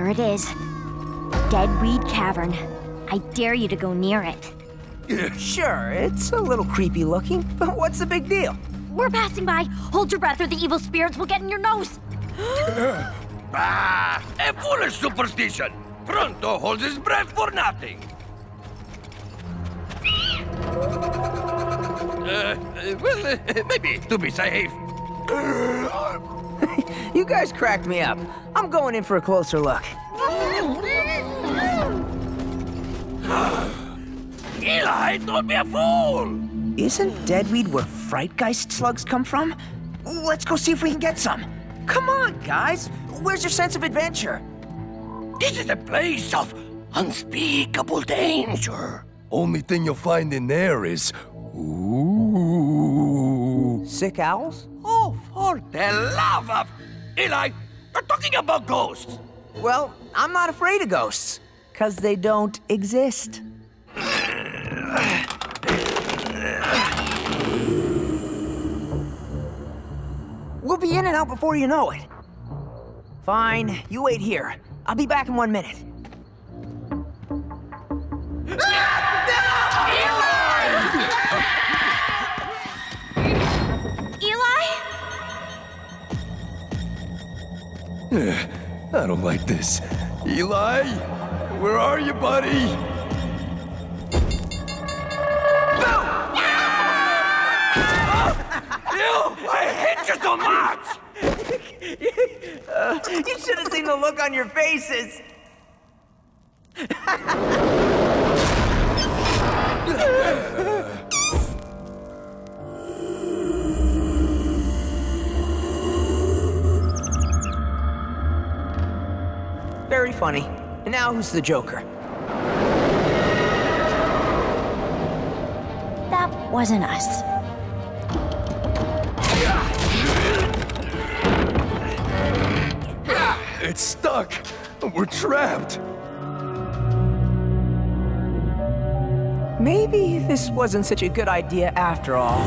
There it is. Deadweed Cavern. I dare you to go near it. Sure, it's a little creepy looking, but what's the big deal? We're passing by. Hold your breath or the evil spirits will get in your nose. Ah, a foolish superstition. Pronto holds his breath for nothing. Well, maybe to be safe. You guys cracked me up. I'm going in for a closer look. Eli, don't be a fool! Isn't Deadweed where Frightgeist slugs come from? Let's go see if we can get some. Come on, guys. Where's your sense of adventure? This is a place of unspeakable danger. Only thing you'll find in there is... Ooh. Sick owls? Oh, for the love of... Eli, you're talking about ghosts. Well, I'm not afraid of ghosts, 'cause they don't exist. We'll be in and out before you know it. Fine, you wait here. I'll be back in 1 minute. Eli? I don't like this. Eli? Where are you, buddy? I hate you so much! You should have seen the look on your faces. Very funny. And now who's the Joker? That wasn't us. It's stuck. We're trapped. Maybe this wasn't such a good idea after all.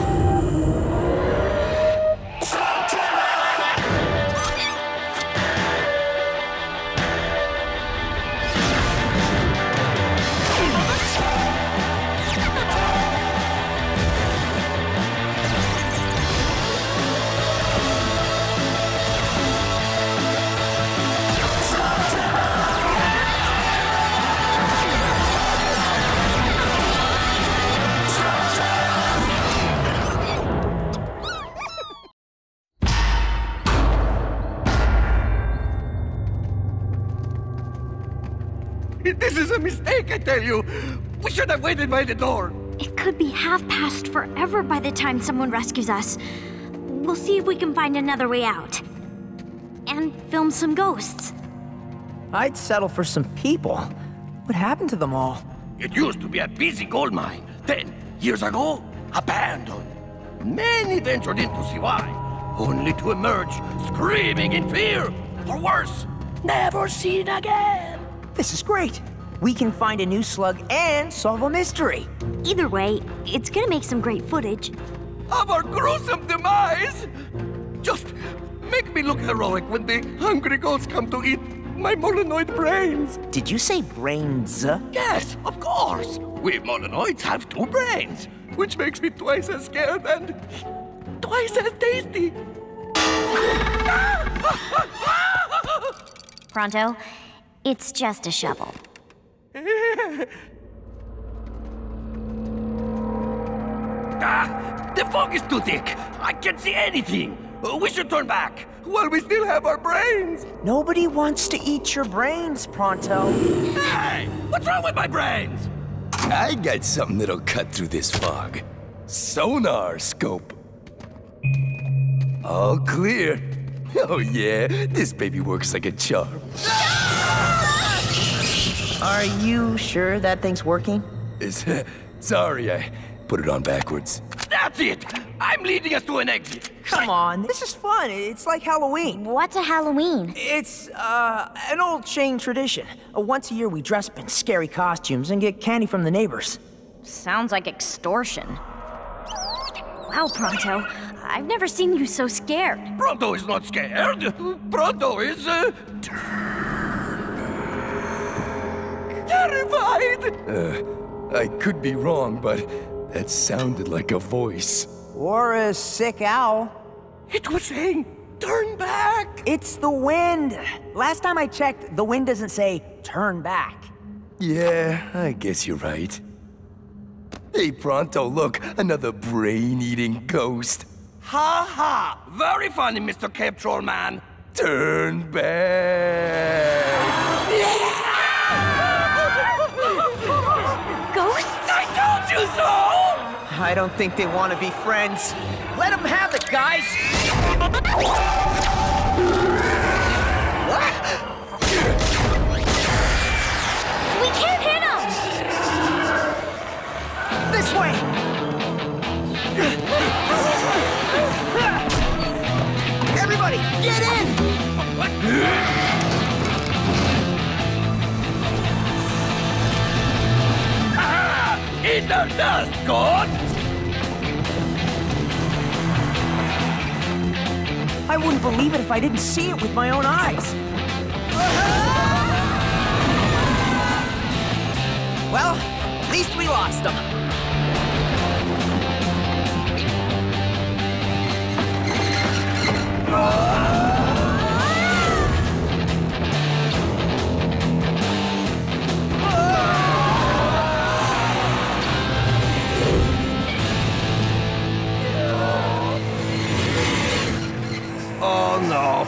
This is a mistake, I tell you. We should have waited by the door. It could be half past forever by the time someone rescues us. We'll see if we can find another way out. And film some ghosts. I'd settle for some people. What happened to them all? It used to be a busy gold mine. Then, years ago, abandoned. Many ventured in to see why, only to emerge screaming in fear. Or worse, never seen again. This is great. We can find a new slug and solve a mystery. Either way, it's gonna make some great footage. Of our gruesome demise! Just make me look heroic when the hungry ghosts come to eat my Molonoid brains. Did you say brains? Yes, of course. We Molonoids have 2 brains, which makes me twice as scared and twice as tasty. Pronto, it's just a shovel. The fog is too thick. I can't see anything. We should turn back while we still have our brains. Nobody wants to eat your brains, Pronto. Hey, what's wrong with my brains? I got something that'll cut through this fog. Sonar scope. All clear. Oh yeah, this baby works like a charm. Are you sure that thing's working? Sorry, I put it on backwards. That's it. I'm leading us to an exit. Come on, this is fun. It's like Halloween. What's a Halloween? It's, an old Shane tradition. Once a year we dress up in scary costumes and get candy from the neighbors. Sounds like extortion. Wow, Pronto. I've never seen you so scared. Pronto is not scared. Pronto is, terrified! I could be wrong, but that sounded like a voice. Or a sick owl. It was saying, turn back! It's the wind. Last time I checked, the wind doesn't say, turn back. Yeah, I guess you're right. Hey, Pronto, look, another brain-eating ghost. Ha ha! Very funny, Mr. Cape Troll Man. Turn back! Ghosts? I told you so! I don't think they want to be friends. Let them have it, guys! We can't hit them! This way! Everybody, get in! In the dust, ghosts! I wouldn't believe it if I didn't see it with my own eyes. Well, at least we lost them. Oh no.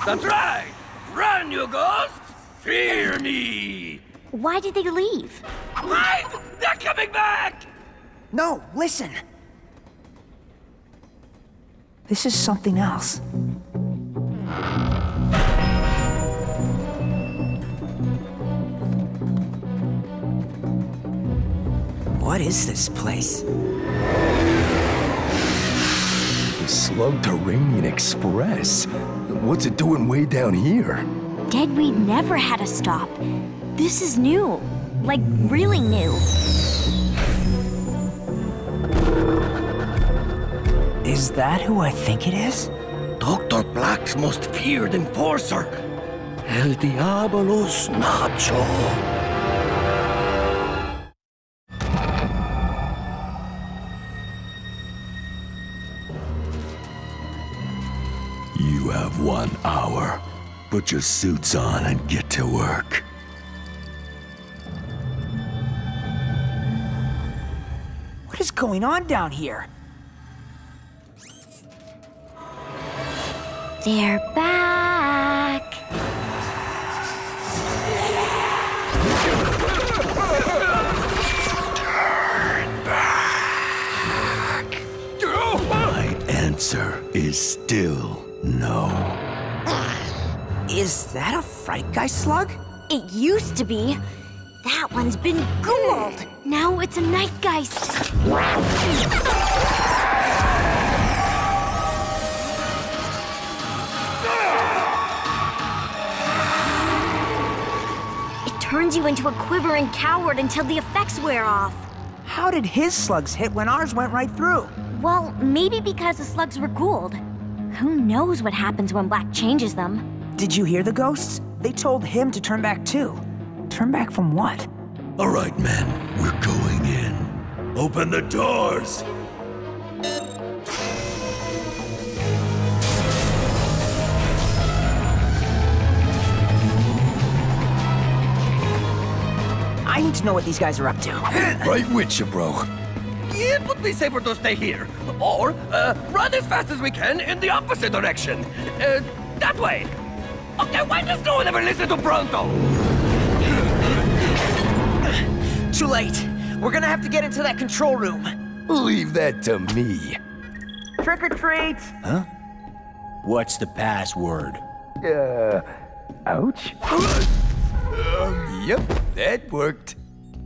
That's right! Run, you ghosts! Fear me! Why did they leave? Right! They're coming back! No, listen. This is something else. What is this place? The Slug-Terranian Express? What's it doing way down here? Deadweed never had a stop. This is new. Like, really new. Is that who I think it is? Dr. Black's most feared enforcer, El Diabolos Nacho. You have 1 hour. Put your suits on and get to work. What is going on down here? They're back. My answer is still no. Is that a fright guy slug? It used to be. That one's been ghouled. Now it's a nightgeist. It turns you into a quivering coward until the effects wear off. How did his slugs hit when ours went right through? Well, maybe because the slugs were ghouled. Who knows what happens when Blakk changes them? Did you hear the ghosts? They told him to turn back too. Turn back from what? All right, men, we're going in. Open the doors! I need to know what these guys are up to. Right with you, bro. It would be safer to stay here, or run as fast as we can in the opposite direction. That way. Okay, why does no one ever listen to Pronto? Too late. We're gonna have to get into that control room. Leave that to me. Trick or treat! What's the password? Ouch. Yep, that worked.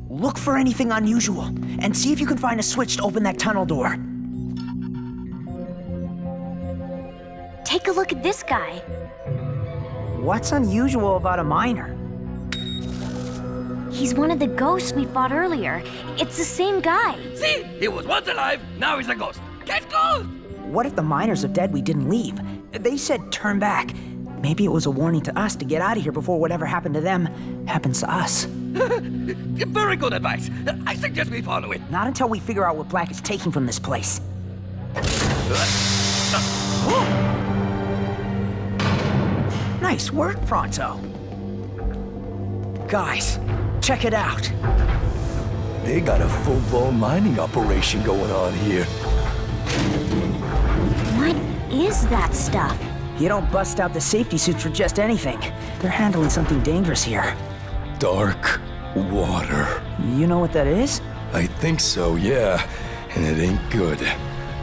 Look for anything unusual, and see if you can find a switch to open that tunnel door. Take a look at this guy. What's unusual about a miner? He's one of the ghosts we fought earlier. It's the same guy. See? He was once alive, now he's a ghost. Case closed! What if the miners of Deadweed didn't leave? They said turn back. Maybe it was a warning to us to get out of here before whatever happened to them happens to us. Very good advice. I suggest we follow it. Not until we figure out what Blakk is taking from this place. Nice work, Pronto. Guys, check it out. They got a full-blown mining operation going on here. What is that stuff? You don't bust out the safety suits for just anything. They're handling something dangerous here. Dark water. You know what that is? I think so, yeah. And it ain't good.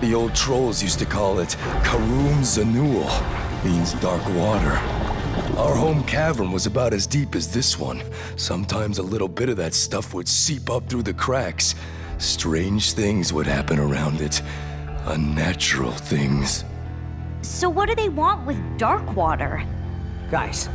The old trolls used to call it Karum Zanul, means dark water. Our home cavern was about as deep as this one. Sometimes a little bit of that stuff would seep up through the cracks. Strange things would happen around it. Unnatural things. So what do they want with dark water? Guys.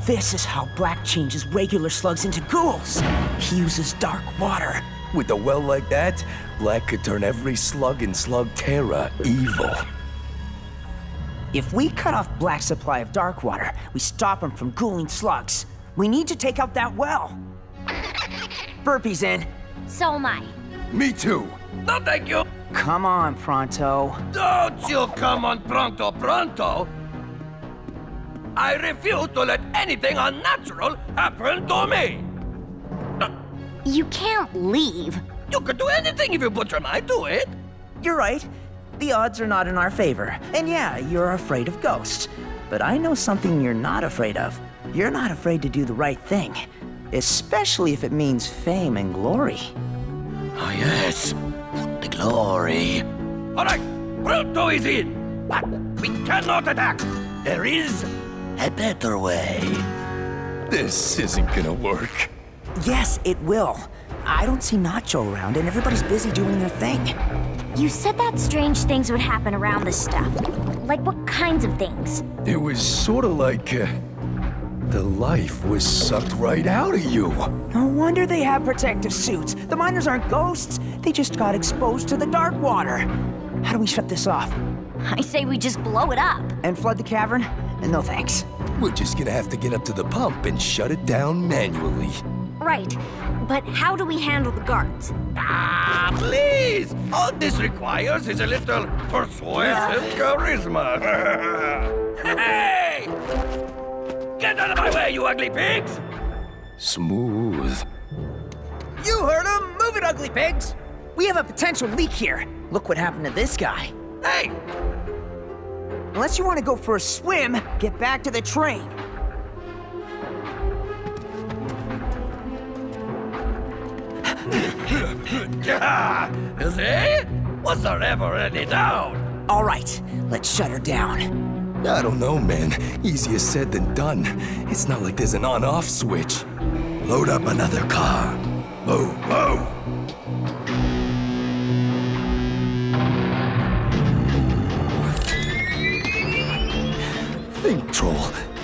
This is how Blakk changes regular slugs into ghouls. He uses dark water. With a well like that, Blakk could turn every slug in Slugterra evil. If we cut off Blakk's supply of dark water, we stop him from ghouling slugs. We need to take out that well. Burpee's in. So am I. Me too. No, thank you. Come on, Pronto. Don't you come on pronto, pronto. I refuse to let anything unnatural happen to me. You can't leave. You can do anything if you put your mind to it. You're right. The odds are not in our favor. And yeah, you're afraid of ghosts. But I know something you're not afraid of. You're not afraid to do the right thing. Especially if it means fame and glory. Ah, yes. The glory. All right, Pronto is in. But we cannot attack. There is a better way. This isn't gonna work. Yes, it will. I don't see Nacho around, and everybody's busy doing their thing. You said that strange things would happen around this stuff. Like what kinds of things? It was sort of like the life was sucked right out of you. No wonder they have protective suits. The miners aren't ghosts. They just got exposed to the dark water. How do we shut this off? I say we just blow it up. And flood the cavern? No thanks. We're just gonna have to get up to the pump and shut it down manually. Right, but how do we handle the guards? Ah, please! All this requires is a little persuasive charisma. Hey! Get out of my way, you ugly pigs! Smooth. You heard him! Move it, ugly pigs! We have a potential leak here. Look what happened to this guy. Hey! Unless you want to go for a swim, get back to the train. See? Was there ever any doubt? All right, let's shut her down. I don't know, man. Easier said than done. It's not like there's an on-off switch. Load up another car. Move, move! Think, troll.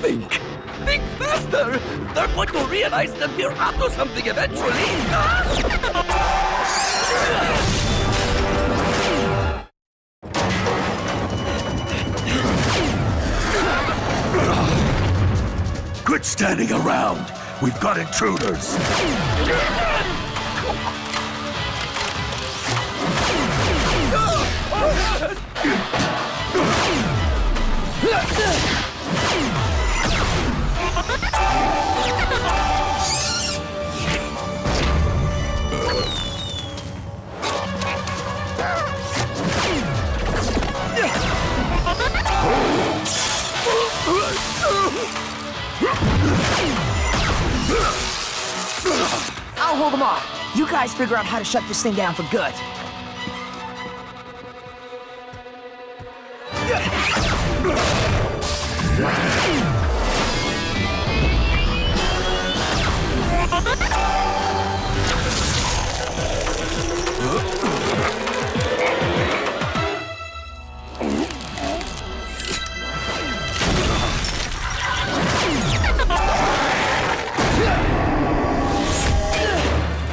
Think. Think faster! They're going to realize that we're up to something eventually. Quit standing around! We've got intruders! hold them off. You guys figure out how to shut this thing down for good.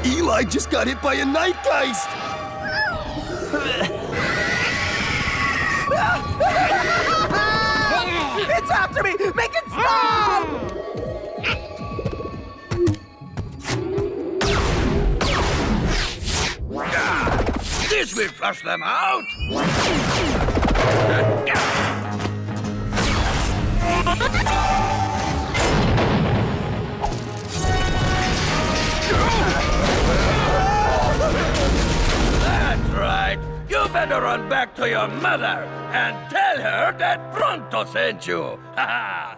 Eli just got hit by a night geist! It's after me! Make it stop! This will flush them out! That's right! You better run back to your mother and tell her that Pronto sent you! Ha ha!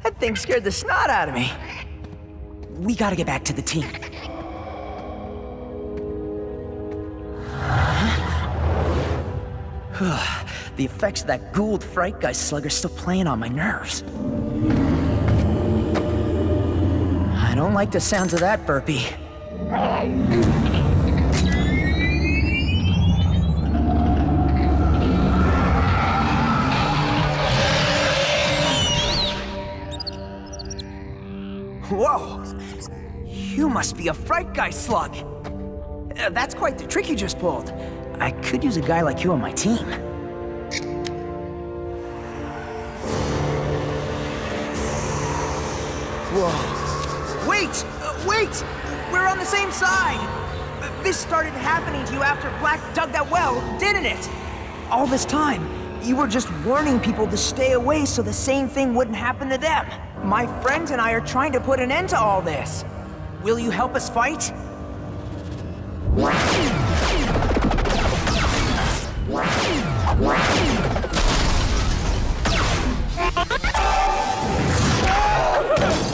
That thing scared the snot out of me. We gotta get back to the team. The effects of that ghoul fright guy slug are still playing on my nerves. I don't like the sounds of that burpee. Whoa! You must be a fright guy slug. That's quite the trick you just pulled. I could use a guy like you on my team. Whoa. Wait! Wait! We're on the same side! This started happening to you after Blakk dug that well, didn't it? All this time, you were just warning people to stay away so the same thing wouldn't happen to them. My friends and I are trying to put an end to all this. Will you help us fight?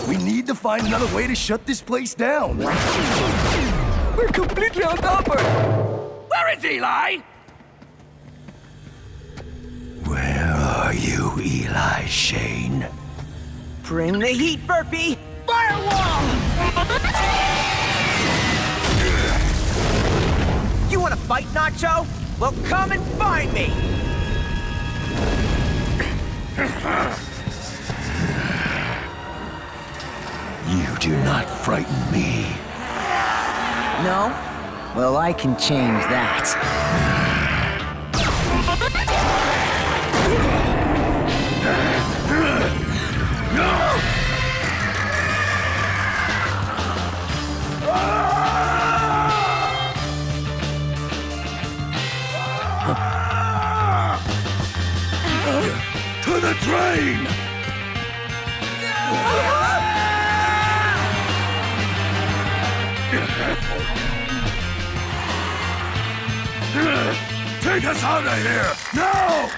We need to find another way to shut this place down. We're completely outnumbered. Where is Eli? Where are you, Eli Shane? Bring the heat, Burpee! Firewall! You wanna fight, Nacho? Well, come and find me! You do not frighten me. No? Well, I can change that. To the train! Take us out of here! Now!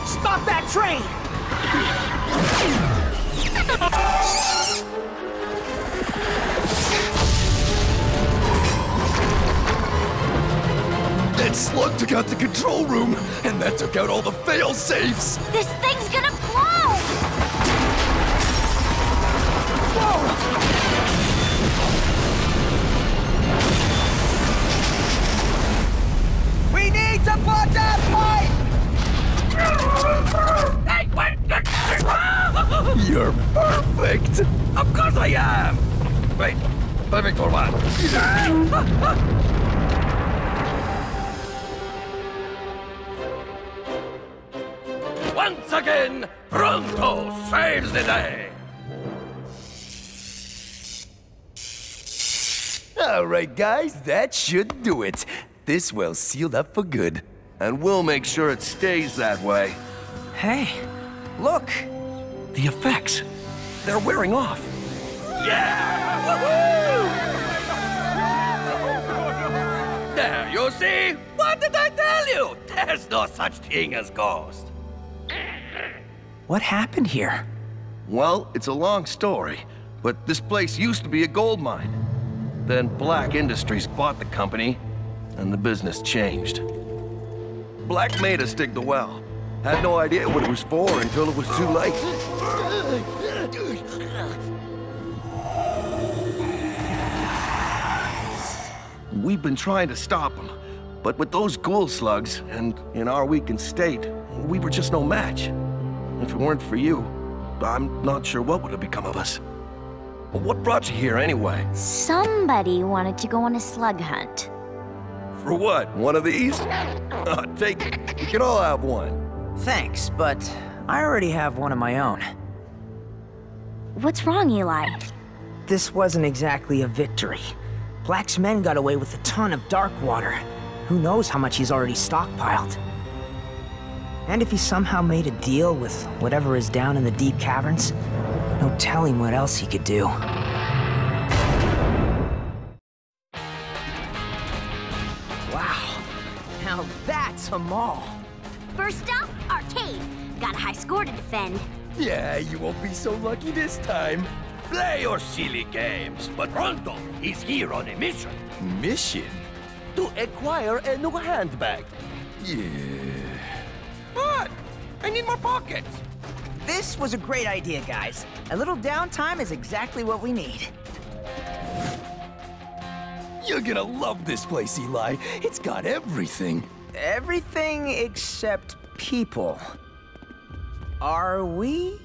Stop that train! That slug took out the control room, and that took out all the fail-safes! This thing's gonna blow! We need to put that pipe! Hey, wait! You're perfect! Of course I am! Wait, perfect for what? Once again, Pronto saves the day! All right, guys, that should do it. This well's sealed up for good. And we'll make sure it stays that way. Hey, look! The effects, they're wearing off. Yeah! You see? What did I tell you? There's no such thing as ghosts. What happened here? Well, it's a long story, but this place used to be a gold mine. Then Blakk Industries bought the company, and the business changed. Blakk made us dig the well. Had no idea what it was for until it was too late. We've been trying to stop them, but with those ghoul slugs, and in our weakened state, we were just no match. If it weren't for you, I'm not sure what would have become of us. What brought you here anyway? Somebody wanted to go on a slug hunt. For what? One of these? Take it. We can all have one. Thanks, but I already have one of my own. What's wrong, Eli? This wasn't exactly a victory. Black's men got away with a ton of dark water. Who knows how much he's already stockpiled? And if he somehow made a deal with whatever is down in the deep caverns, no telling what else he could do. Wow, now that's a mall. First up, arcade. Got a high score to defend. Yeah, you won't be so lucky this time. Play your silly games, but Pronto is here on a mission. Mission? To acquire a new handbag. Yeah. But I need more pockets. This was a great idea, guys. A little downtime is exactly what we need. You're gonna love this place, Eli. It's got everything. Everything except people. Are we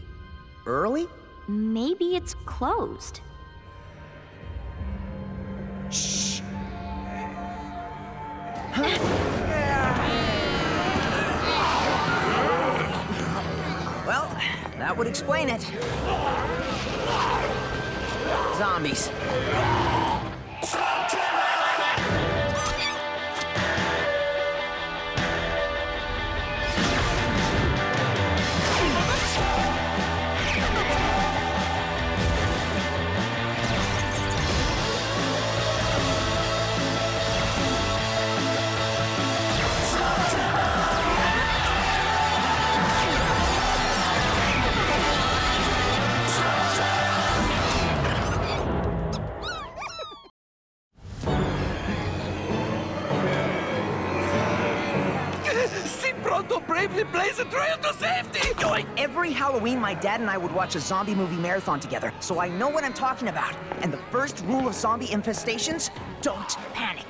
early? Maybe it's closed. Shh. Well, that would explain it. Zombies. Bravely blaze a trail to safety! Every Halloween, my dad and I would watch a zombie movie marathon together, so I know what I'm talking about. And the first rule of zombie infestations, don't panic.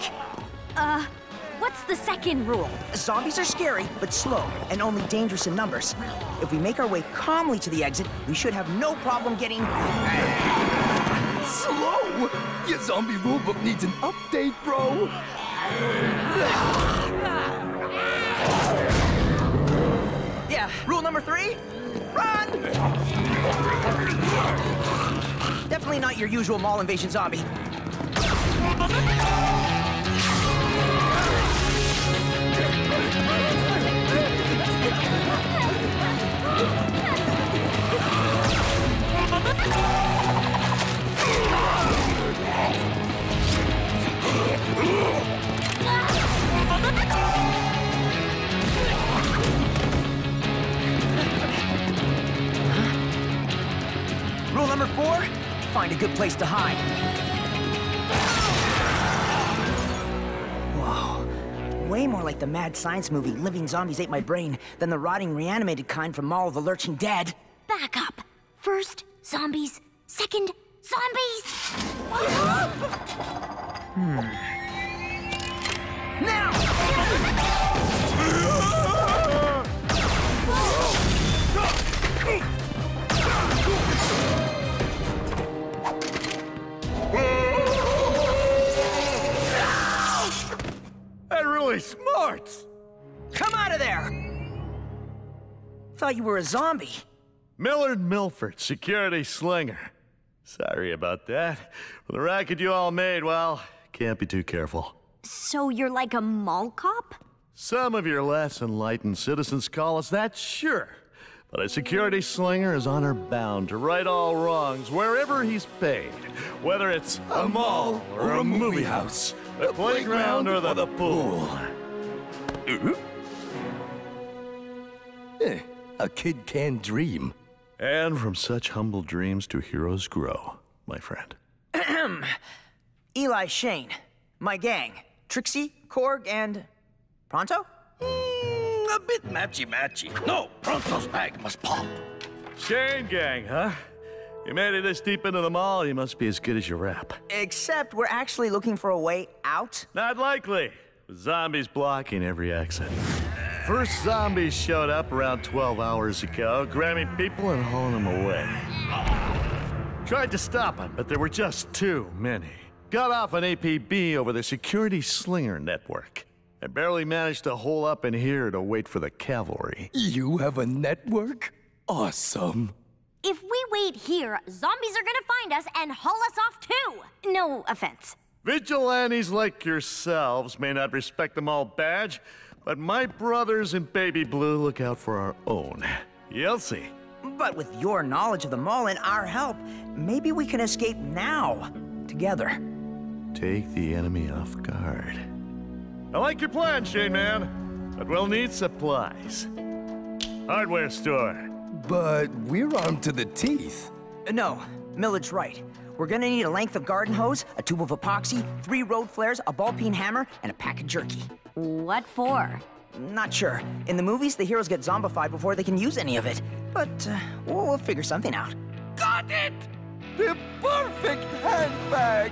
What's the second rule? Zombies are scary, but slow, and only dangerous in numbers. If we make our way calmly to the exit, we should have no problem getting... Slow? Your zombie rulebook needs an update, bro. Yeah, rule number 3, run! Definitely not your usual mall invasion zombie. Rule number 4, find a good place to hide. Whoa, way more like the mad science movie Living Zombies Ate My Brain than the rotting reanimated kind from Mall of the Lurching Dead. Back up. First, zombies. Second, zombies. Now! That really smarts! Come out of there! Thought you were a zombie. Millard Milford, security slinger. Sorry about that. For the racket you all made, well, can't be too careful. So you're like a mall cop? Some of your less enlightened citizens call us that, sure. But a security slinger is honor-bound to right all wrongs wherever he's paid. Whether it's A mall or a movie house. The playground or the pool? A kid can dream. And from such humble dreams do heroes grow, my friend. Eli Shane, my gang, Trixie, Korg, and... Pronto? A bit matchy-matchy. No, Pronto's bag must pop. Shane gang, huh? You made it this deep into the mall, you must be as good as your rap. Except we're actually looking for a way out. Not likely, with zombies blocking every exit. First zombies showed up around 12 hours ago, grabbing people and hauling them away. Tried to stop them, but there were just too many. Got off an APB over the security slinger network. I barely managed to hole up in here to wait for the cavalry. You have a network? Awesome. If we wait here, zombies are gonna find us and haul us off too. No offense. Vigilantes like yourselves may not respect the mall badge, but my brothers in baby blue look out for our own. You'll see. But with your knowledge of the mall and our help, maybe we can escape now, together. Take the enemy off guard. I like your plan, Shane Man, but we'll need supplies. Hardware store. But we're armed to the teeth. No, Milled's right. We're gonna need a length of garden hose, a tube of epoxy, 3 road flares, a ball-peen hammer, and a pack of jerky. What for? Not sure. In the movies, the heroes get zombified before they can use any of it. But we'll figure something out. Got it! The perfect handbag!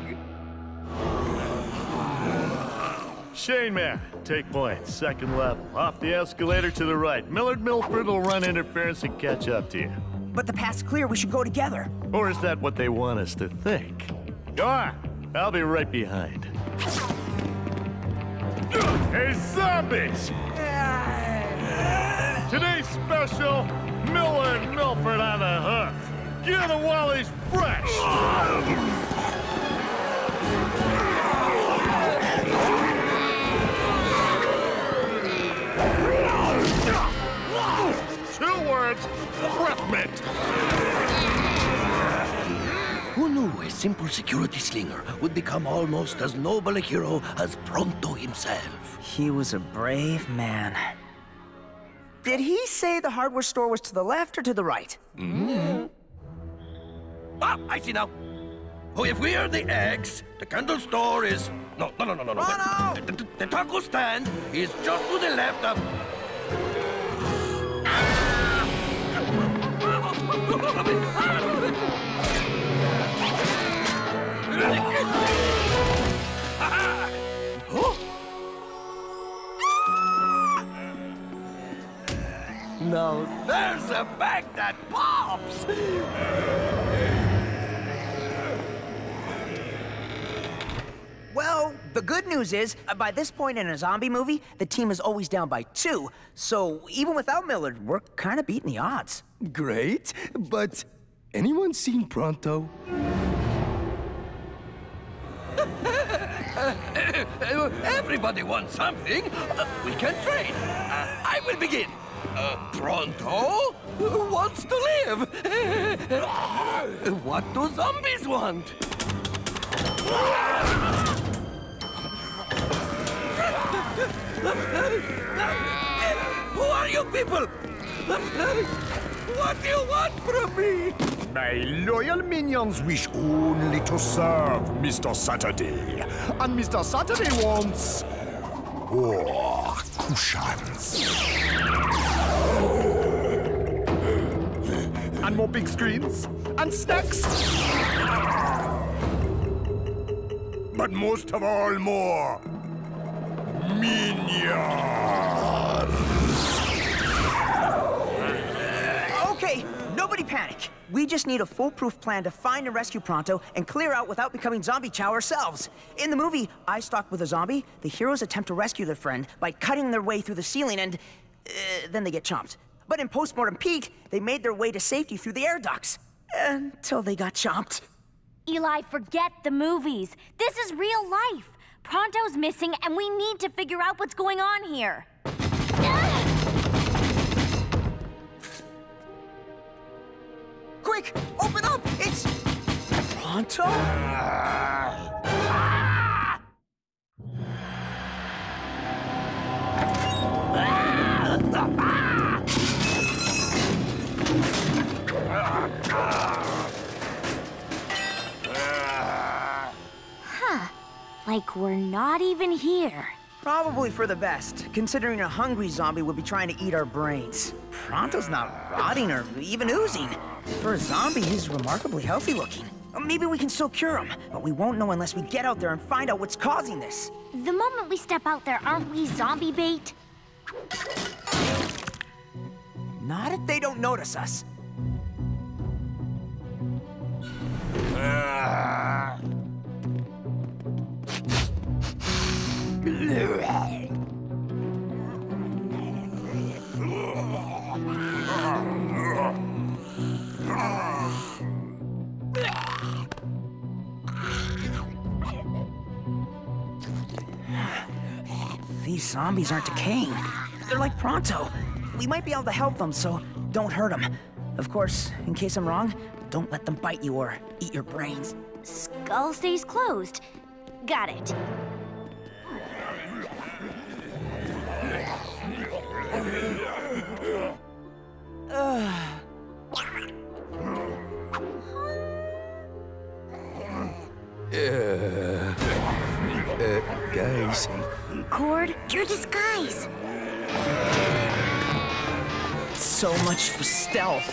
Shane Man, take point, second level. Off the escalator to the right. Millard Milford will run interference and catch up to you. But the path's clear, we should go together. Or is that what they want us to think? Go on, I'll be right behind. Hey, zombies! Today's special, Millard Milford on the hoof. Get him while he's fresh! 2 words, breath mint. Who knew a simple security slinger would become almost as noble a hero as Pronto himself? He was a brave man. Did he say the hardware store was to the left or to the right? Ah, I see now. Oh, if we are the eggs, the candle store is... No. Ronald! The taco stand is just to the left of... Now there's a bag that pops! Well, the good news is, by this point in a zombie movie, the team is always down by 2. So even without Millard, we're kind of beating the odds. Great, but anyone seen Pronto? Everybody wants something. We can trade. I will begin. Pronto wants to live. What do zombies want? Who are you people? What do you want from me? My loyal minions wish only to serve Mr. Saturday. And Mr. Saturday wants... more cushions. And more big screens. And snacks. But most of all, more... minions. Okay, nobody panic. We just need a foolproof plan to find and rescue Pronto and clear out without becoming zombie chow ourselves. In the movie, I Stalked with a Zombie, the heroes attempt to rescue their friend by cutting their way through the ceiling and... then they get chomped. But in Postmortem Pete, they made their way to safety through the air ducts. Until they got chomped. Eli, forget the movies. This is real life. Pronto's missing, and we need to figure out what's going on here. Quick, open up! It's... Pronto? Like we're not even here. Probably for the best, considering a hungry zombie would be trying to eat our brains. Pronto's not rotting or even oozing. For a zombie, he's remarkably healthy looking. Maybe we can still cure him, but we won't know unless we get out there and find out what's causing this. The moment we step out there, aren't we zombie bait? Not if they don't notice us. These zombies aren't decaying. They're like Pronto. We might be able to help them, so don't hurt them. Of course, in case I'm wrong, don't let them bite you or eat your brains. Skull stays closed. Got it. Guys. Cord, your disguise. So much for stealth.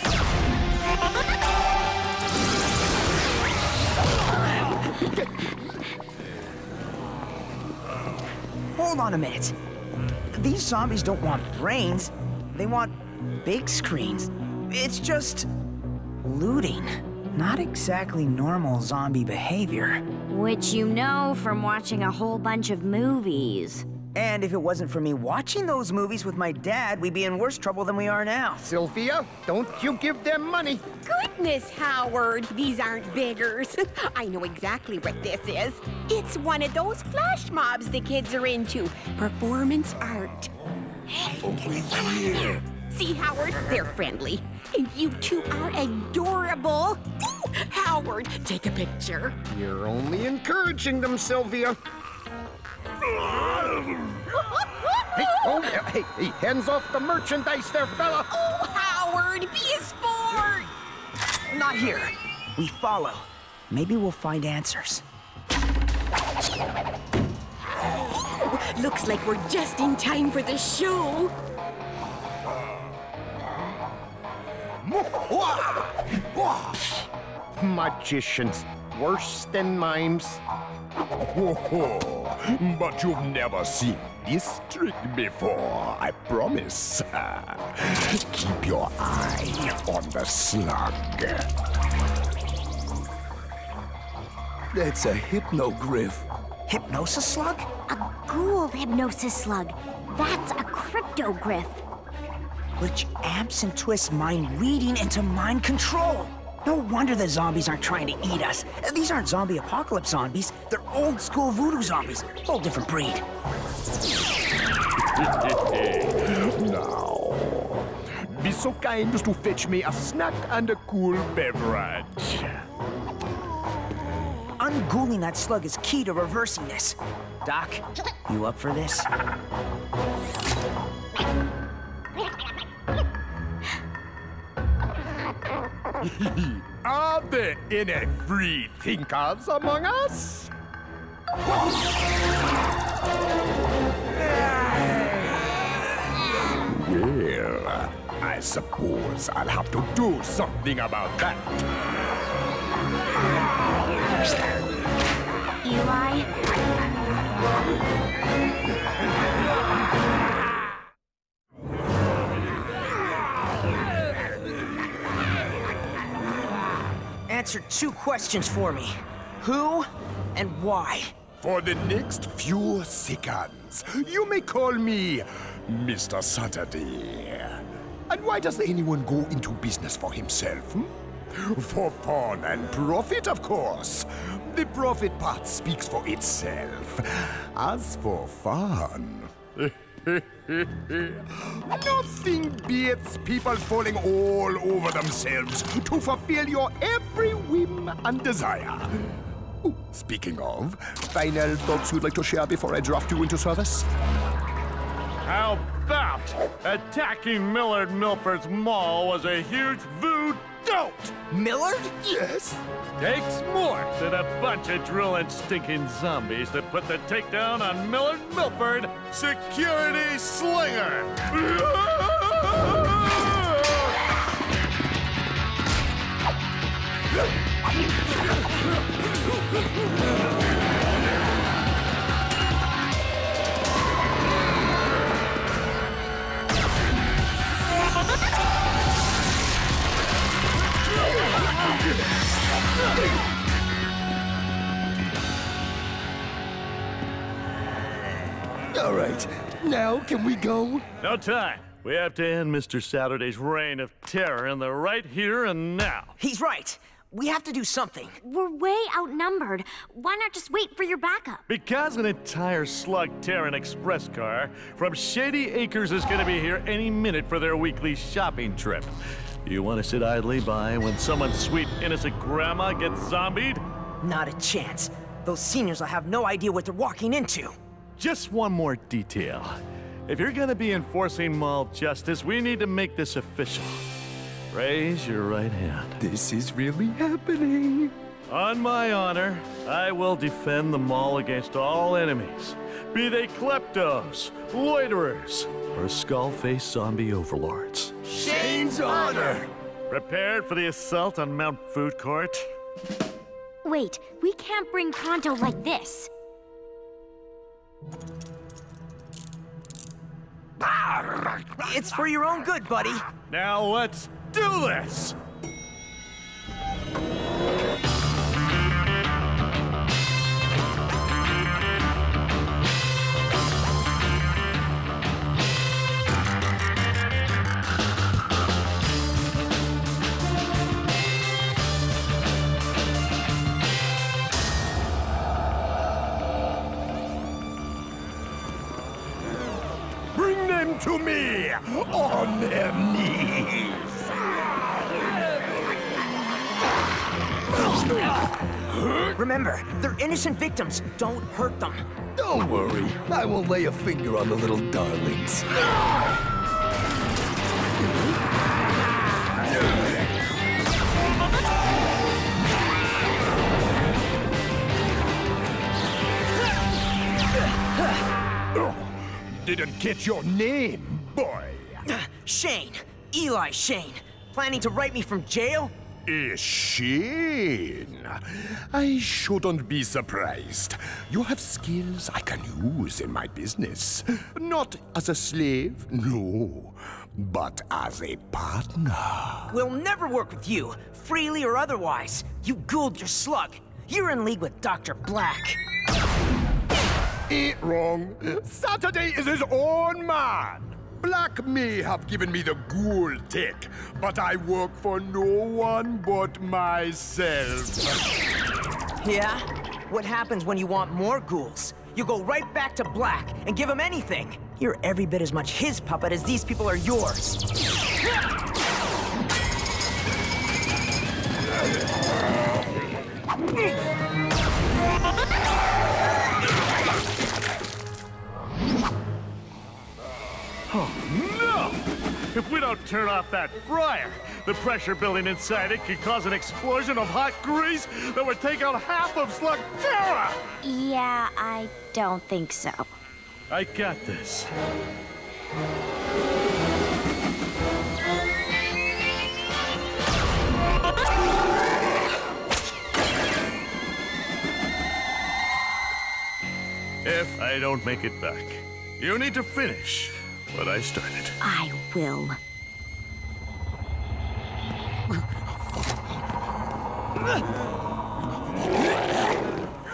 Hold on a minute. These zombies don't want brains. They want big screens. It's just looting. Not exactly normal zombie behavior. Which you know from watching a whole bunch of movies. And if it wasn't for me watching those movies with my dad, we'd be in worse trouble than we are now. Sylvia, don't you give them money. Goodness, Howard, these aren't beggars. I know exactly what this is. It's one of those flash mobs the kids are into. Performance art. See, Howard, they're friendly. And you two are adorable. Ooh, Howard, take a picture. You're only encouraging them, Sylvia. Hey, hands off the merchandise there, fella. Oh, Howard, be a sport. Not here. We follow. Maybe we'll find answers. Oh, looks like we're just in time for the show. Magicians, worse than mimes. But you've never seen this trick before, I promise. Keep your eye on the slug. That's a hypnogriff. Hypnosis slug? A ghoul hypnosis slug. That's a cryptogriff. Which amps and twists mind reading into mind control. No wonder the zombies aren't trying to eat us. These aren't zombie apocalypse zombies. They're old school voodoo zombies. Whole different breed. Now, be so kind as to fetch me a snack and a cool beverage. Unghouling that slug is key to reversing this. Doc, you up for this? Are there any free thinkers among us? Well, I suppose I'll have to do something about that. Eli? Answer two questions for me. Who and why? For the next few seconds, you may call me Mr. Saturday. And why does anyone go into business for himself? For fun and profit, of course. The profit part speaks for itself. As for fun... Nothing beats people falling all over themselves to fulfill your every whim and desire. Ooh, speaking of, final thoughts you'd like to share before I draft you into service? How about attacking Millard Milford's mall was a huge voodoo? Millard? Yes? Takes more than a bunch of drooling, stinking zombies to put the takedown on Millard Milford, security slinger! All right, now can we go? No time. We have to end Mr. Saturday's reign of terror in the right here and now. He's right. We have to do something. We're way outnumbered. Why not just wait for your backup? Because an entire Slug-Terran express car from Shady Acres is going to be here any minute for their weekly shopping trip. You want to sit idly by when someone's sweet, innocent grandma gets zombied? Not a chance. Those seniors will have no idea what they're walking into. Just one more detail. If you're going to be enforcing mall justice, we need to make this official. Raise your right hand. This is really happening. On my honor, I will defend the mall against all enemies, be they kleptos, loiterers, or skull-faced zombie overlords. Shane's honor! Prepared for the assault on Mount Food Court? Wait, we can't bring Pronto like this. It's for your own good, buddy. Now let's do this! Bring them to me on their knees. Remember, they're innocent victims. Don't hurt them. Don't worry, I won't lay a finger on the little darlings. Didn't get your name, boy. Shane. Eli Shane. Planning to write me from jail? Shane. I shouldn't be surprised. You have skills I can use in my business. Not as a slave, no, but as a partner. We'll never work with you, freely or otherwise. You ghouled your slug. You're in league with Dr. Blakk. Ain't wrong. Saturday is his own man. Blakk may have given me the ghoul tick, but I work for no one but myself. Yeah? What happens when you want more ghouls? You go right back to Blakk and give him anything. You're every bit as much his puppet as these people are yours. Oh, no! If we don't turn off that fryer, the pressure building inside it could cause an explosion of hot grease that would take out half of Slugterra! Yeah, I don't think so. I got this. If I don't make it back, you need to finish what I started. I will.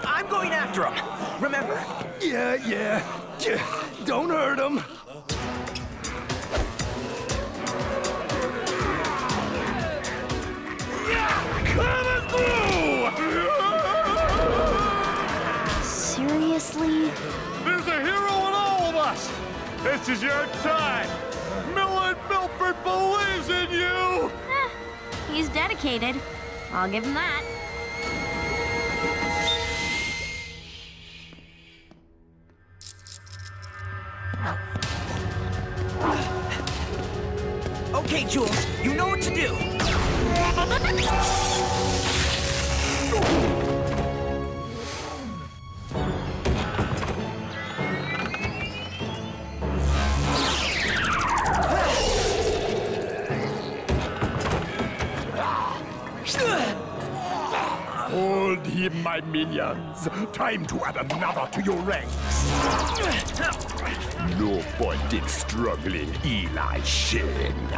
I'm going after him. Remember? Yeah. Don't hurt him. Coming through! Seriously? There's a hero in all of us! This is your time! Millard Milford believes in you! He's dedicated. I'll give him that. Okay, Jules, you know what to do. Hold him, my minions. Time to add another to your ranks. No point in struggling, Eli Shane.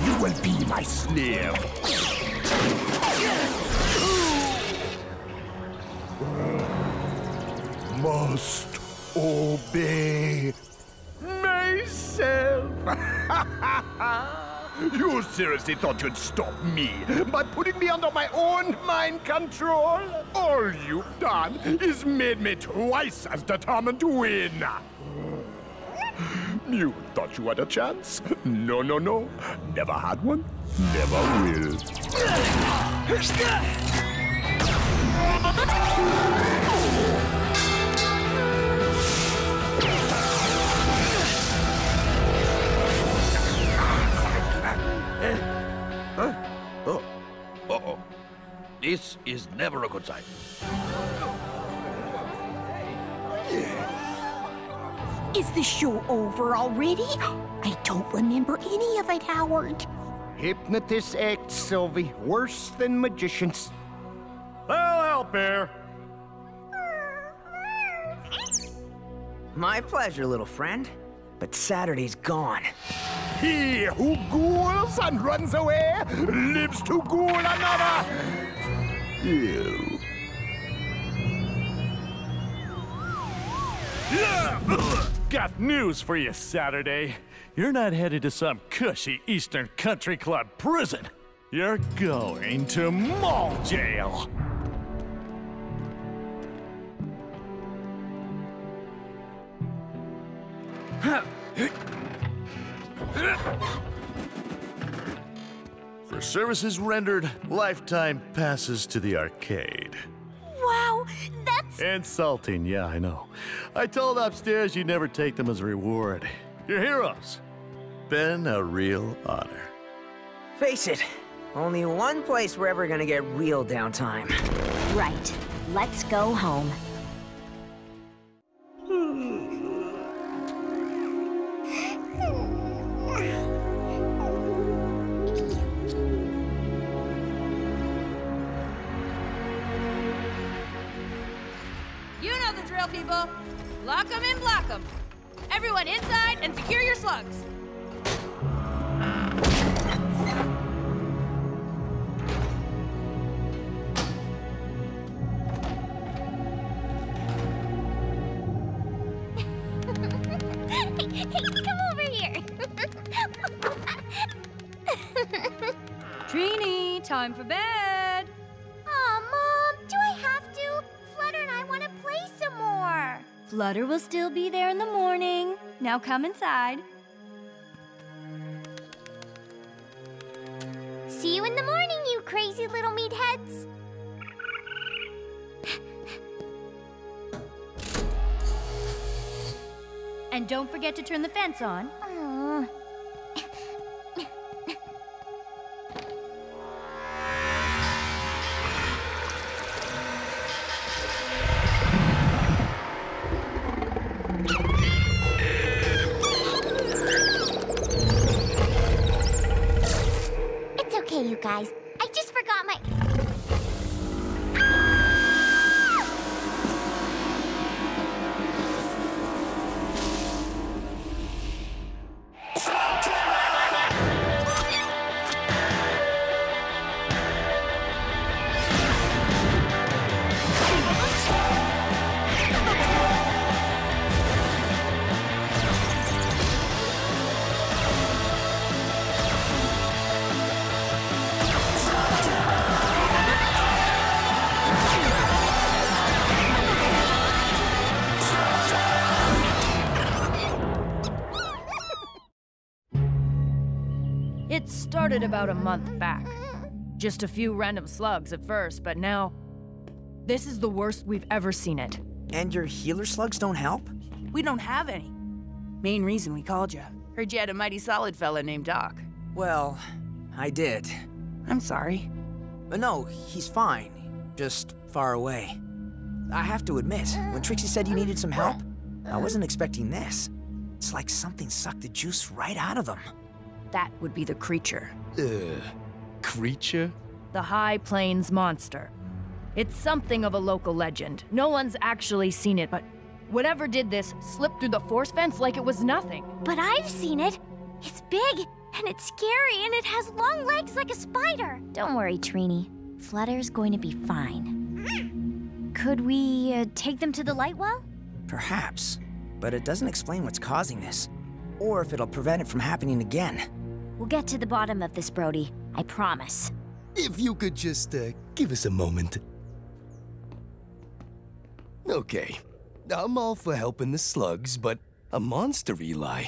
You will be my slave. Must obey myself. You seriously thought you'd stop me by putting me under my own mind control? All you've done is made me twice as determined to win. You thought you had a chance? No, no, no. Never had one. Never will. Uh-oh. This is never a good sign. Is the show over already? I don't remember any of it, Howard. Hypnotists act, Sylvie, worse than magicians. I'll help here. My pleasure, little friend. But Saturday's gone. He who ghouls and runs away lives to ghoul another. Ew. Got news for you, Saturday. You're not headed to some cushy Eastern Country Club prison. You're going to mall jail. For services rendered, lifetime passes to the arcade. Wow, that's... Insulting, yeah, I know. I told upstairs you'd never take them as a reward. You're heroes. Been a real honor. Face it, only one place we're ever gonna get real downtime. Right. Let's go home. You know the drill, people. Lock 'em and block 'em. Everyone inside and secure your slugs. Come over here. Trini, time for bed. Aw, Mom, do I have to? Flutter and I want to play some more. Flutter will still be there in the morning. Now come inside. See you in the morning, you crazy little meatheads. And don't forget to turn the fence on. It's okay, you guys. I just forgot my... It started about a month back. Just a few random slugs at first, but now... this is the worst we've ever seen it. And your healer slugs don't help? We don't have any. Main reason we called you. Heard you had a mighty solid fella named Doc. Well, I did. I'm sorry. But no, he's fine. Just far away. I have to admit, when Trixie said you needed some help, I wasn't expecting this. It's like something sucked the juice right out of them. That would be the creature. Creature? The High Plains monster. It's something of a local legend. No one's actually seen it, but whatever did this slipped through the force fence like it was nothing. But I've seen it. It's big, and it's scary, and it has long legs like a spider. Don't worry, Trini. Flutter's going to be fine. Could we take them to the light well? Perhaps, but it doesn't explain what's causing this, or if it'll prevent it from happening again. We'll get to the bottom of this, Brody. I promise. If you could just, give us a moment. Okay, I'm all for helping the slugs, but a monster, Eli?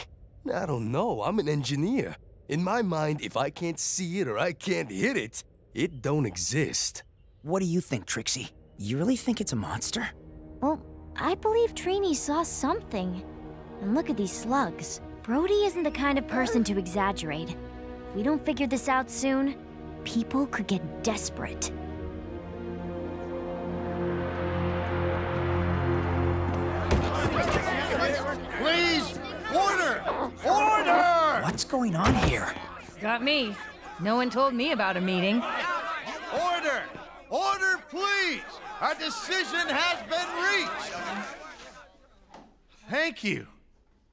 I don't know, I'm an engineer. In my mind, if I can't see it or I can't hit it, it don't exist. What do you think, Trixie? You really think it's a monster? Well, I believe Trini saw something. And look at these slugs. Brody isn't the kind of person to exaggerate. If we don't figure this out soon, people could get desperate. Please! Order! Order! What's going on here? Got me. No one told me about a meeting. Order! Order, please! A decision has been reached! Thank you.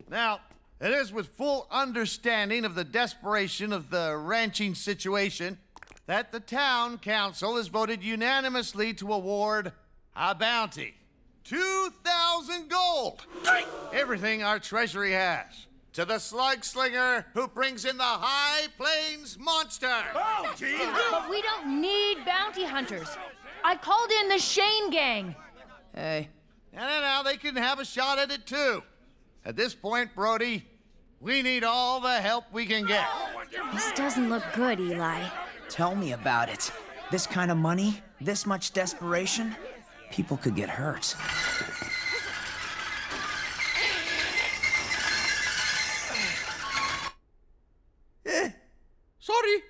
Now, it is with full understanding of the desperation of the ranching situation that the town council has voted unanimously to award a bounty. 2,000 gold! Everything our treasury has. To the slug-slinger who brings in the High Plains monster! But we don't need bounty hunters. I called in the Shane gang. Hey. No, they can have a shot at it too. At this point, Brody, we need all the help we can get. This doesn't look good, Eli. Tell me about it. This kind of money, this much desperation, people could get hurt. Sorry.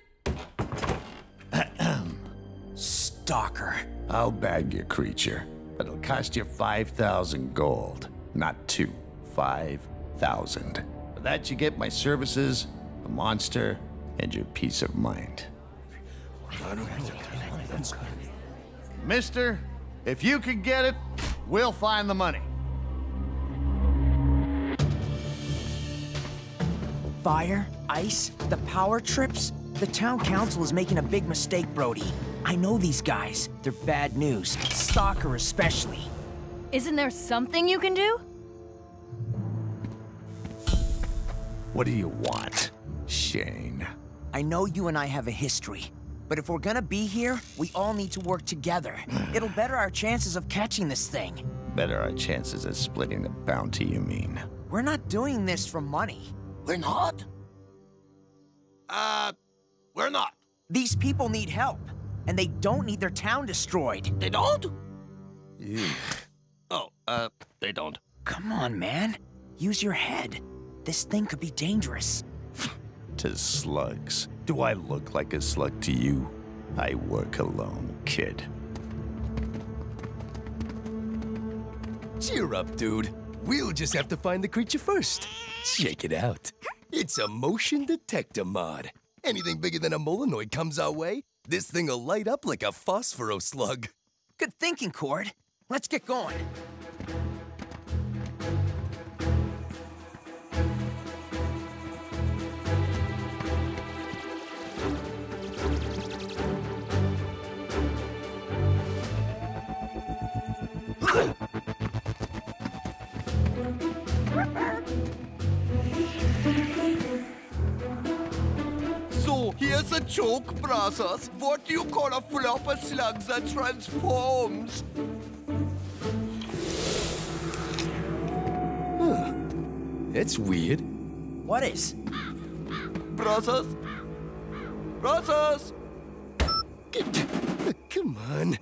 Stalker. I'll bag your creature, but it'll cost you 5,000 gold. Not 2, 5,000. For that you get my services, the monster, and your peace of mind. Mister, if you can get it, we'll find the money. Fire, ice, the power trips? The town council is making a big mistake, Brody. I know these guys. They're bad news. Stalker especially. Isn't there something you can do? What do you want, Shane? I know you and I have a history, but if we're gonna be here, we all need to work together. It'll better our chances of catching this thing. Better our chances of splitting the bounty, you mean? We're not doing this for money. We're not? We're not. These people need help, and they don't need their town destroyed. They don't? Oh, they don't. Come on, man. Use your head. This thing could be dangerous. To slugs. Do I look like a slug to you? I work alone, kid. Cheer up, dude. We'll just have to find the creature first. Check it out. It's a motion detector mod. Anything bigger than a Molinoid comes our way, this thing'll light up like a phosphoro slug. Good thinking, Cord. Let's get going. So, here's a joke, brothers. What do you call a flop of slugs that transforms? Huh. That's weird. What is? Brothers? Brothers? Come on.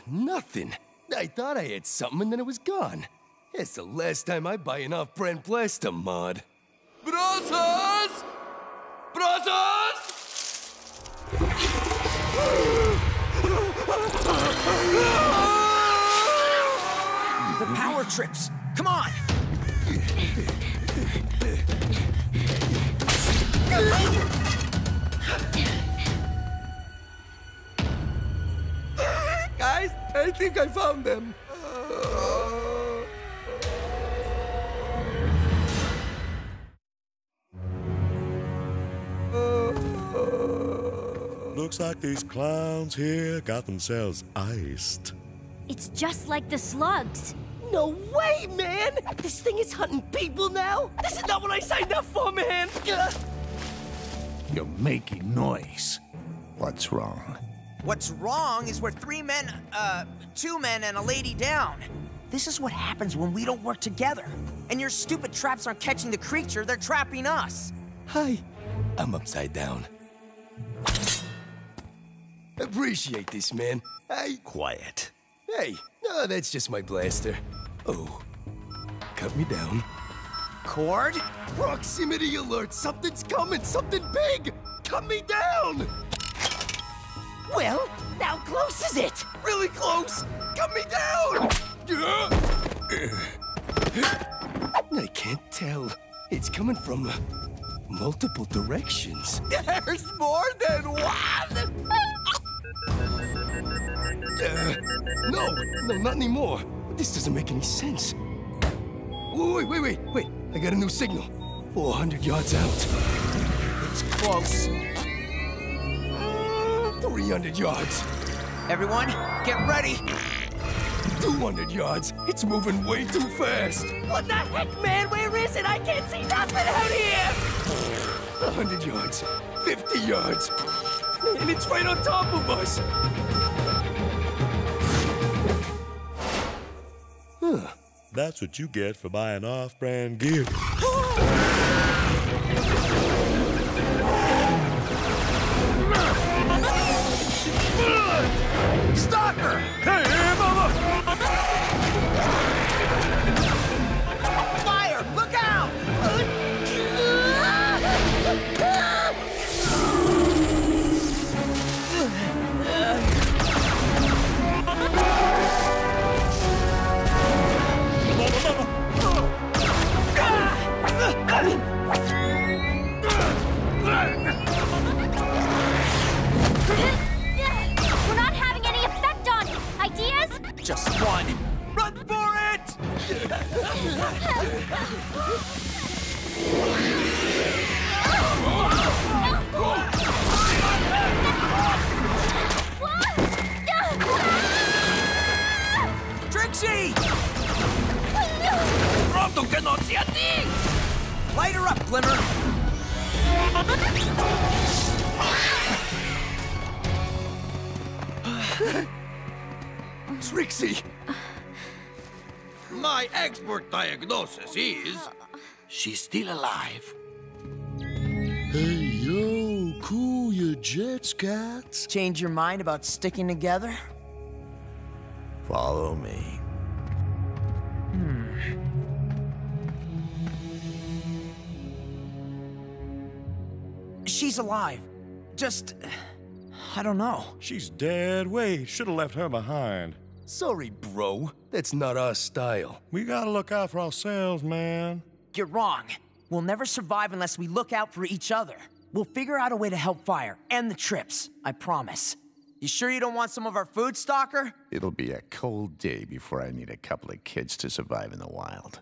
Nothing. I thought I had something and then it was gone. It's the last time I buy an off-brand blaster mod. Brothers! Brothers! The power trips! Come on! Guys, I think I found them. Looks like these clowns here got themselves iced. It's just like the slugs. No way, man! This thing is hunting people now? This is not what I signed up for, man! You're making noise. What's wrong? What's wrong is we're two men and a lady down. This is what happens when we don't work together. And your stupid traps aren't catching the creature, they're trapping us. Hi, I'm upside down. Appreciate this, man. Hey. Quiet. Hey, no, that's just my blaster. Oh, cut me down. Cord? Proximity alert! Something's coming! Something big! Cut me down! Well, how close is it? Really close! Cut me down! I can't tell. It's coming from multiple directions. There's more than one! No, not anymore. This doesn't make any sense. Wait. I got a new signal. 400 yards out. It's close. 300 yards. Everyone, get ready. 200 yards. It's moving way too fast. What the heck, man? Where is it? I can't see nothing out here! 100 yards. 50 yards. And it's right on top of us. Huh. That's what you get for buying off-brand gear. Stalker! Hey, mama! Fire! Look out! We're not having any effect on it. Ideas? Just one. Run for it! Trixie! Pronto que non sia thing! Light her up, Glimmer. Trixie! My expert diagnosis is... she's still alive. Hey, yo, cool your jets, cats. Change your mind about sticking together? Follow me. She's alive. Just... I don't know. She's dead weight. Should have left her behind. Sorry, bro. That's not our style. We gotta look out for ourselves, man. You're wrong. We'll never survive unless we look out for each other. We'll figure out a way to help Fire and the trips. I promise. You sure you don't want some of our food, Stalker? It'll be a cold day before I need a couple of kids to survive in the wild.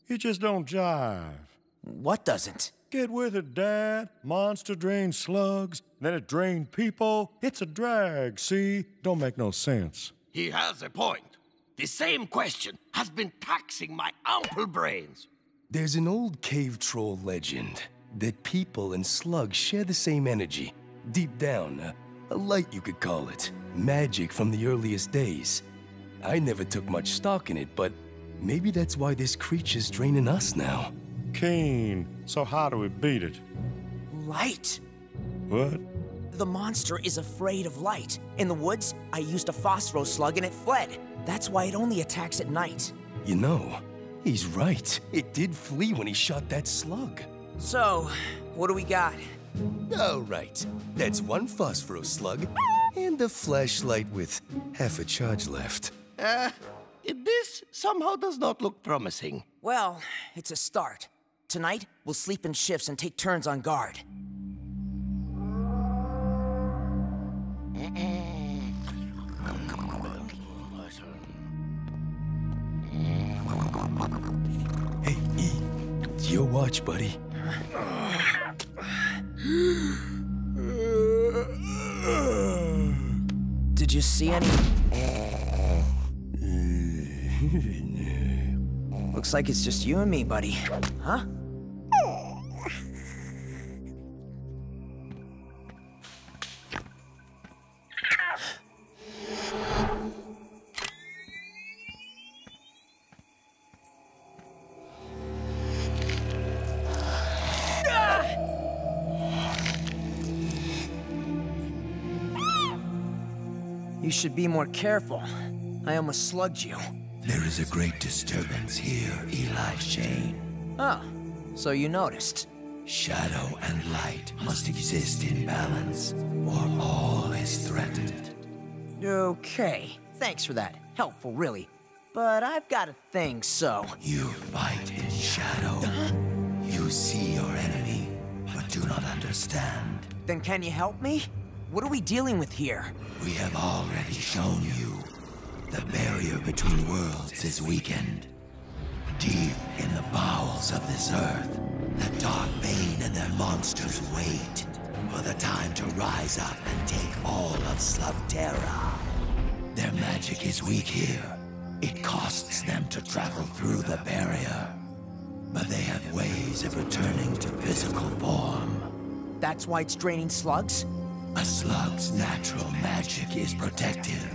It just don't jive. What doesn't? Get with it, Dad. Monster drained slugs, then it drained people. It's a drag, see? Don't make no sense. He has a point. The same question has been taxing my ample brains. There's an old cave troll legend that people and slugs share the same energy. Deep down, a light you could call it. Magic from the earliest days. I never took much stock in it, but maybe that's why this creature's draining us now. Keen. So how do we beat it? Light. What? The monster is afraid of light. In the woods, I used a phosphor slug and it fled. That's why it only attacks at night. You know, he's right. It did flee when he shot that slug. So, what do we got? All right. That's one phosphor slug and a flashlight with half a charge left. This somehow does not look promising. Well, it's a start. Tonight, we'll sleep in shifts and take turns on guard. Hey, E, it's your watch, buddy. Did you see any? Looks like it's just you and me, buddy. Huh? You should be more careful. I almost slugged you. There is a great disturbance here, Eli Shane. Oh, so you noticed. Shadow and light must exist in balance, or all is threatened. Okay, thanks for that. Helpful, really. But I've got a thing, so... You fight in shadow. You see your enemy, but do not understand. Then can you help me? What are we dealing with here? We have already shown you. The barrier between worlds is weakened. Deep in the bowels of this earth, the Dark Bane and their monsters wait for the time to rise up and take all of Slugterra. Their magic is weak here. It costs them to travel through the barrier. But they have ways of returning to physical form. That's why it's draining slugs? A slug's natural magic is protective.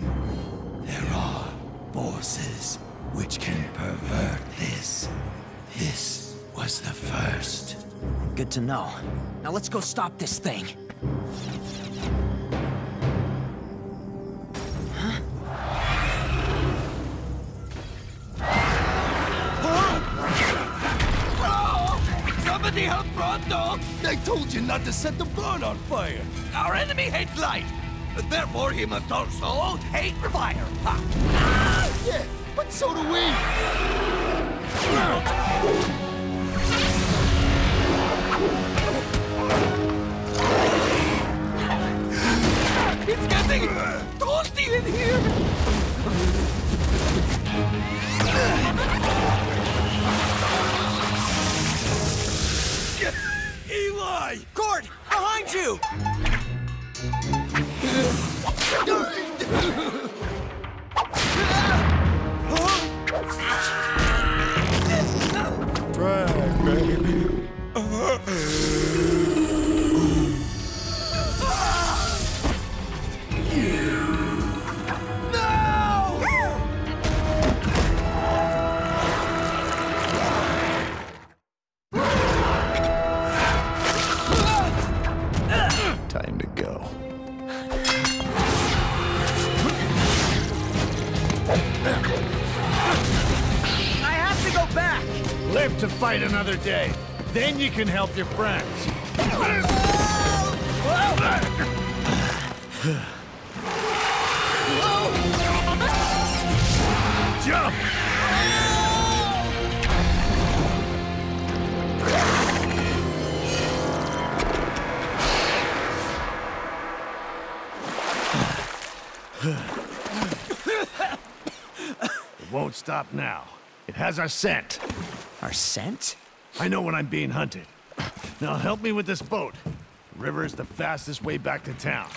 There are forces which can pervert this. This was the first. Good to know. Now let's go stop this thing. Huh? Oh! Somebody help Pronto! I told you not to set the barn on fire! Our enemy hates light! Therefore, he must also hate fire! Ha! Yeah, but so do we! It's getting toasty in here! Eli! Cord! Behind you! Drag, baby. Time to go. I have to go back! Live to fight another day. Then you can help your friends. Jump! It won't stop now. It has our scent. Our scent? I know when I'm being hunted. Now help me with this boat. The river is the fastest way back to town.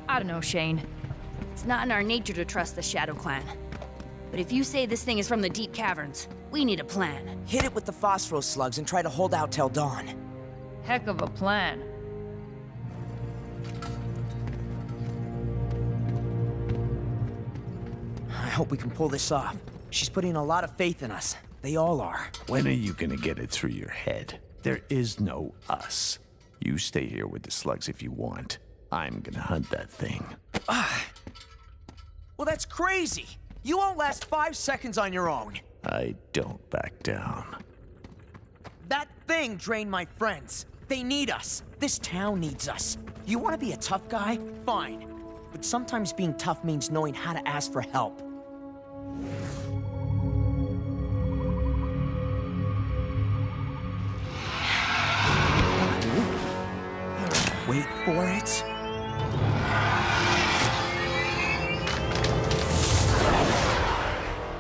I don't know, Shane. It's not in our nature to trust the Shadow Clan. But if you say this thing is from the deep caverns, we need a plan. Hit it with the phosphorus slugs and try to hold out till dawn. Heck of a plan. I hope we can pull this off. She's putting a lot of faith in us. They all are. When are you gonna get it through your head? There is no us. You stay here with the slugs if you want. I'm gonna hunt that thing. Well, that's crazy. You won't last 5 seconds on your own. I don't back down. thing drained my friends. They need us. This town needs us. You want to be a tough guy? Fine. But sometimes being tough means knowing how to ask for help. Wait for it.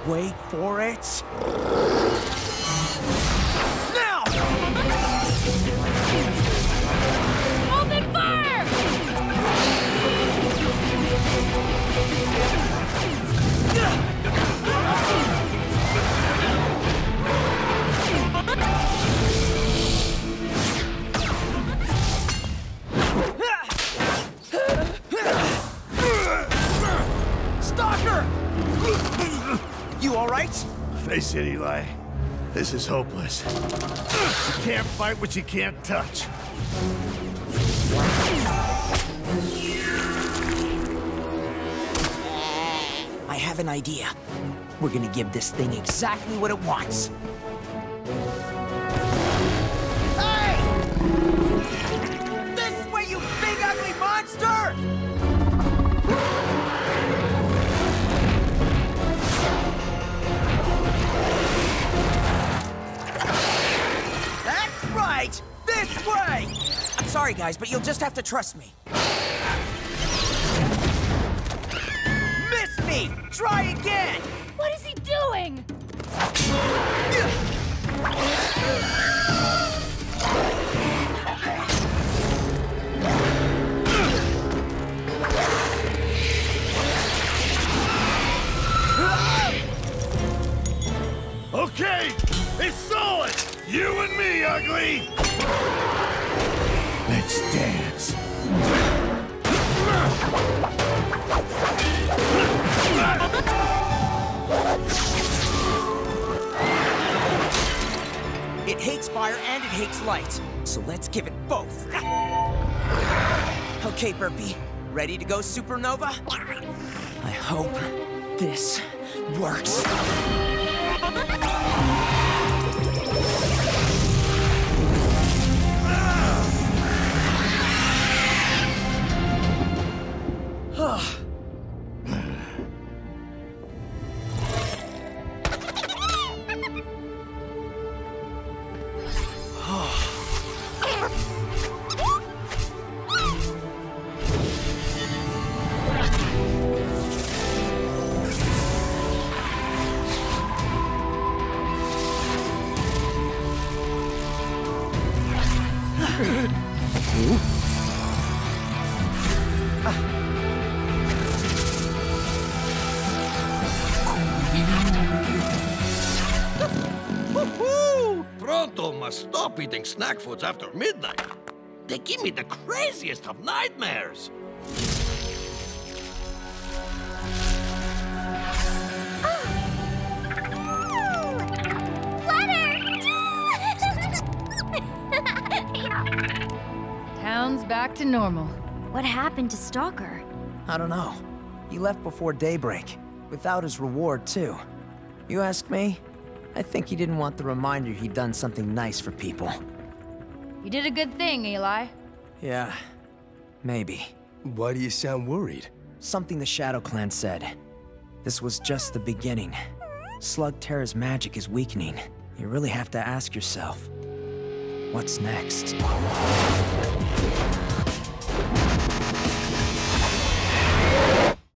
Wait for it. Now! Open fire! Stalker! You all right? Face it, Eli. This is hopeless. You can't fight what you can't touch. I have an idea. We're gonna give this thing exactly what it wants. Hey! This way, you big ugly monster! That's right! This way! I'm sorry, guys, but you'll just have to trust me. Miss me! Try again! What is he doing? Okay, it's solid! You and me, ugly! Let's dance. It hates fire and it hates light, so let's give it both. Okay, Burpee, ready to go supernova? I hope this works. Pronto must stop eating snack foods after midnight. They give me the craziest of nightmares. Town's back to normal. What happened to Stalker? I don't know. He left before daybreak, without his reward, too. You ask me? I think he didn't want the reminder he'd done something nice for people. You did a good thing, Eli. Yeah, maybe. Why do you sound worried? Something the Shadow Clan said. This was just the beginning. Slug-Terra's magic is weakening. You really have to ask yourself, what's next?